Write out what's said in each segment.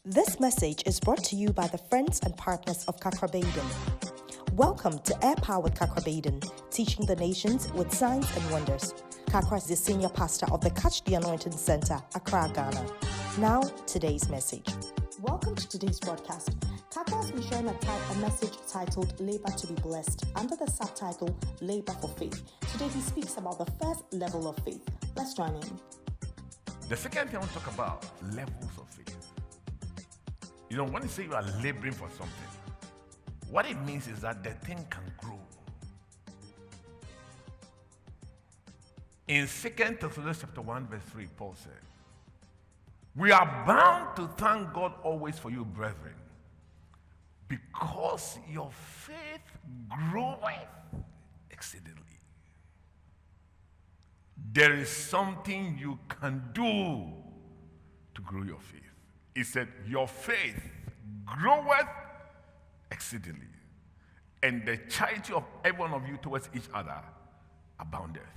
This message is brought to you by the friends and partners of Kakrabaden. Welcome to Air-Powered Kakrabaden, teaching the nations with signs and wonders. Kakra is the senior pastor of the Catch the Anointing Center, Accra, Ghana. Now, today's message. Welcome to today's broadcast. Kakra has been sharing a message titled Labor to be Blessed under the subtitle Labor for Faith. Today he speaks about the first level of faith. Let's join in. The second thing I want to talk about, levels of faith. You know, when you say you are laboring for something, what it means is that the thing can grow. In 2 Thessalonians chapter 1 verse 3, Paul said, "We are bound to thank God always for you, brethren, because your faith groweth exceedingly." There is something you can do to grow your faith. He said, your faith groweth exceedingly, and the charity of every one of you towards each other aboundeth.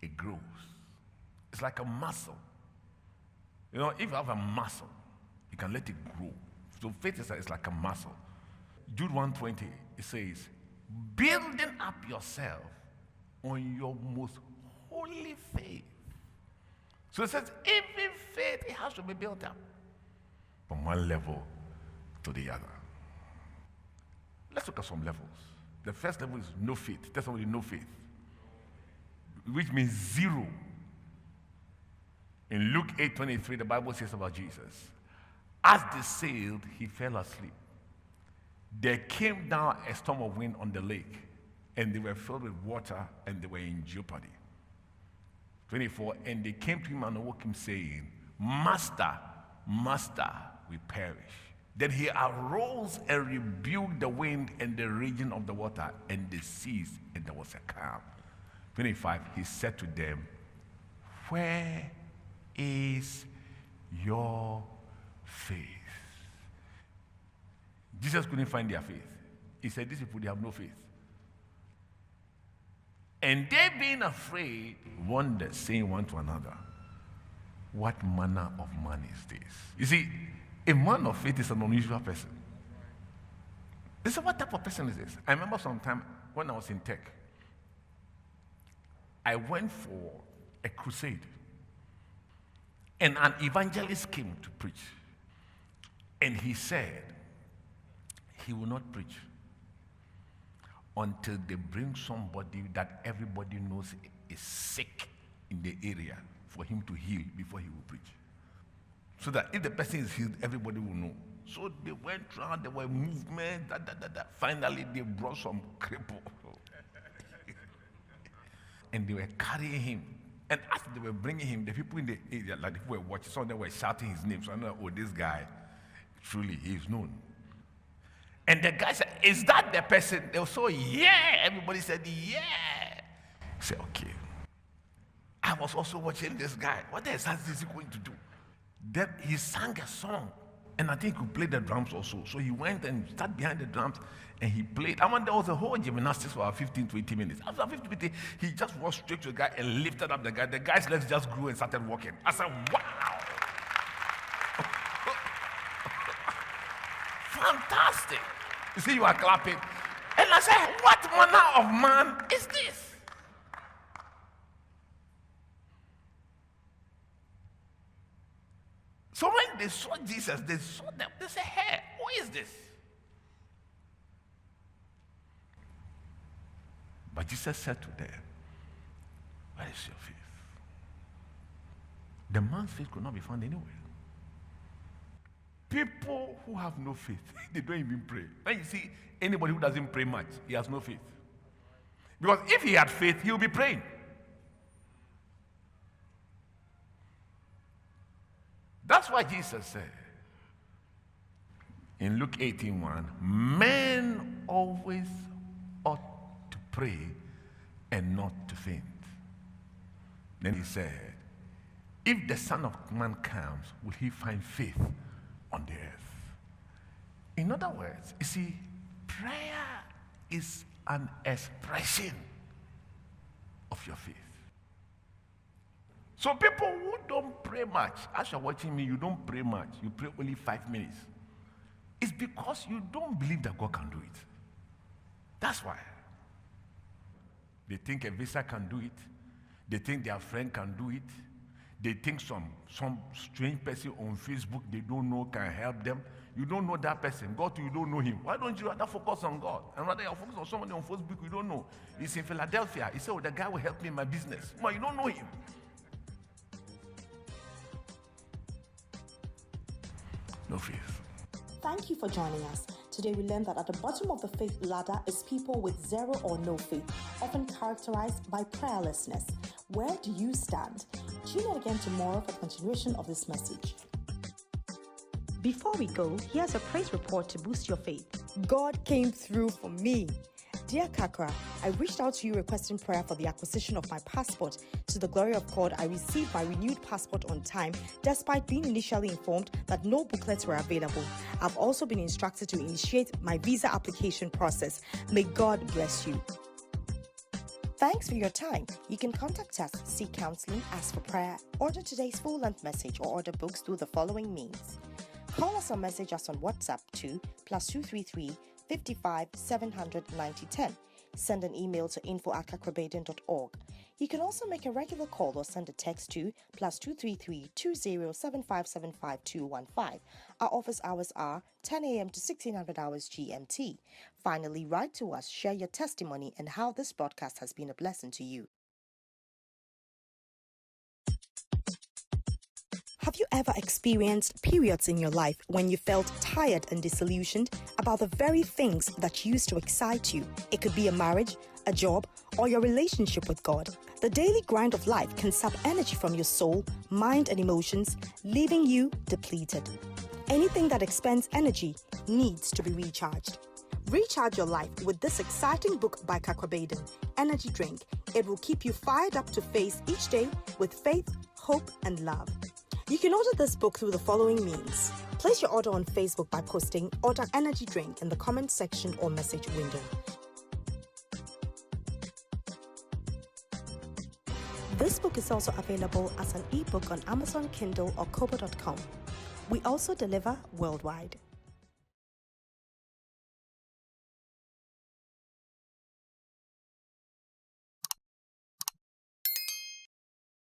It grows. It's like a muscle. You know, if you have a muscle, you can let it grow. So faith is like a muscle. Jude 1:20, it says, building up yourself on your most holy faith. So it says, even faith, it has to be built up from one level to the other. Let's look at some levels. The first level is no faith. Tell somebody no faith, which means zero. In Luke 8:23, the Bible says about Jesus, as they sailed, he fell asleep. There came down a storm of wind on the lake, and they were filled with water, and they were in jeopardy. 24, and they came to him and awoke him, saying, Master, Master, we perish. Then he arose and rebuked the wind and the raging of the water, and they ceased, and there was a calm. 25, he said to them, where is your faith? Jesus couldn't find their faith. He said, these people, they have no faith. And they, being afraid, wondered, saying one to another, what manner of man is this? You see, a man of faith is an unusual person. They said, what type of person is this? I remember sometime when I was in tech, I went for a crusade, and an evangelist came to preach. And he said he will not preach until they bring somebody that everybody knows is sick in the area for him to heal before he will preach. So that if the person is healed, everybody will know. So they went around, there were movements, Finally, they brought some cripple. And they were carrying him. And as they were bringing him, the people in the area, like the people were watching, some of them were shouting his name. So I know, oh, this guy, truly, he is known. And the guy said, is that the person? They were so, yeah. Everybody said, yeah. I said, okay. I was also watching this guy. What the hell is he going to do? Then he sang a song. And I think he could play the drums also. So he went and sat behind the drums and he played. I mean, there was a whole gymnastics for about 15, 20 minutes. After 15 minutes, he just walked straight to the guy and lifted up the guy. The guy's legs just grew and started walking. I said, wow. Fantastic. You see, you are clapping. And I said, what manner of man is this? So when they saw Jesus, they saw them. They said, hey, who is this? But Jesus said to them, where is your faith? The man's faith could not be found anywhere. People who have no faith, they don't even pray. When you see anybody who doesn't pray much, he has no faith. Because if he had faith, he would be praying. That's why Jesus said in Luke 18:1, men always ought to pray and not to faint. Then he said, if the Son of Man comes, will he find faith on the earth? In other words, you see, prayer is an expression of your faith. So people who don't pray much, as you're watching me, you don't pray much. You pray only 5 minutes. It's because you don't believe that God can do it. That's why. They think a visa can do it. They think their friend can do it. They think some strange person on Facebook they don't know can help them. You don't know that person. God, you don't know him. Why don't you rather focus on God? And rather you focus on somebody on Facebook you don't know. He's in Philadelphia. He said, oh, the guy will help me in my business. Well, you don't know him. No faith. Thank you for joining us. Today we learned that at the bottom of the faith ladder is people with zero or no faith, often characterized by prayerlessness. Where do you stand? Tune in again tomorrow for the continuation of this message. Before we go, here's a praise report to boost your faith. God came through for me. Dear Kakra, I reached out to you requesting prayer for the acquisition of my passport. To the glory of God, I received my renewed passport on time, despite being initially informed that no booklets were available. I've also been instructed to initiate my visa application process. May God bless you. Thanks for your time. You can contact us, seek counseling, ask for prayer, order today's full-length message, or order books through the following means. Call us or message us on WhatsApp to +233 55 700 9010. Send an email to info@kakrabaden.org. You can also make a regular call or send a text to +233 20 7575 215. Our office hours are 10 a.m. to 1600 hours GMT. Finally, write to us, share your testimony and how this broadcast has been a blessing to you. Have you ever experienced periods in your life when you felt tired and disillusioned about the very things that used to excite you? It could be a marriage, a job, or your relationship with God. The daily grind of life can sap energy from your soul, mind, and emotions, leaving you depleted. Anything that expends energy needs to be recharged. Recharge your life with this exciting book by Kakrabaden, Energy Drink. It will keep you fired up to face each day with faith, hope, and love. You can order this book through the following means. Place your order on Facebook by posting Order Energy Drink in the comment section or message window. This book is also available as an ebook on Amazon Kindle or Kobo.com. We also deliver worldwide.